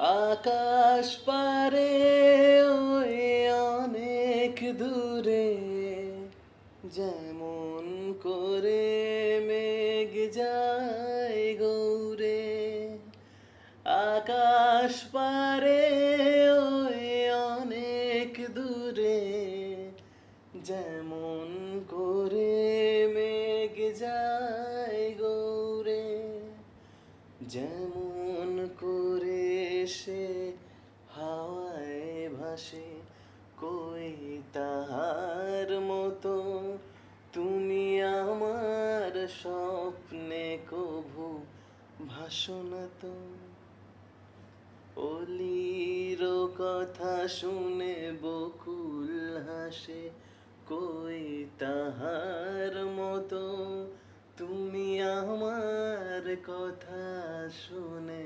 আকাশ পারে ওই অনেক দূরে, যেমন করে মেঘ যায় গৌরে। আকাশ পারে ওই অনেক দূরে, যেমন করে মেঘ যায় গৌরে। যেমন করে সে হাওয়ায় ভাসে, কই তাহার মতো তুমি আমার স্বপ্নে কভু ভাসো না তো। অলির কথা শুনে বকুল হাসে, কই তাহার মতো তুমি আমার কথা শুনে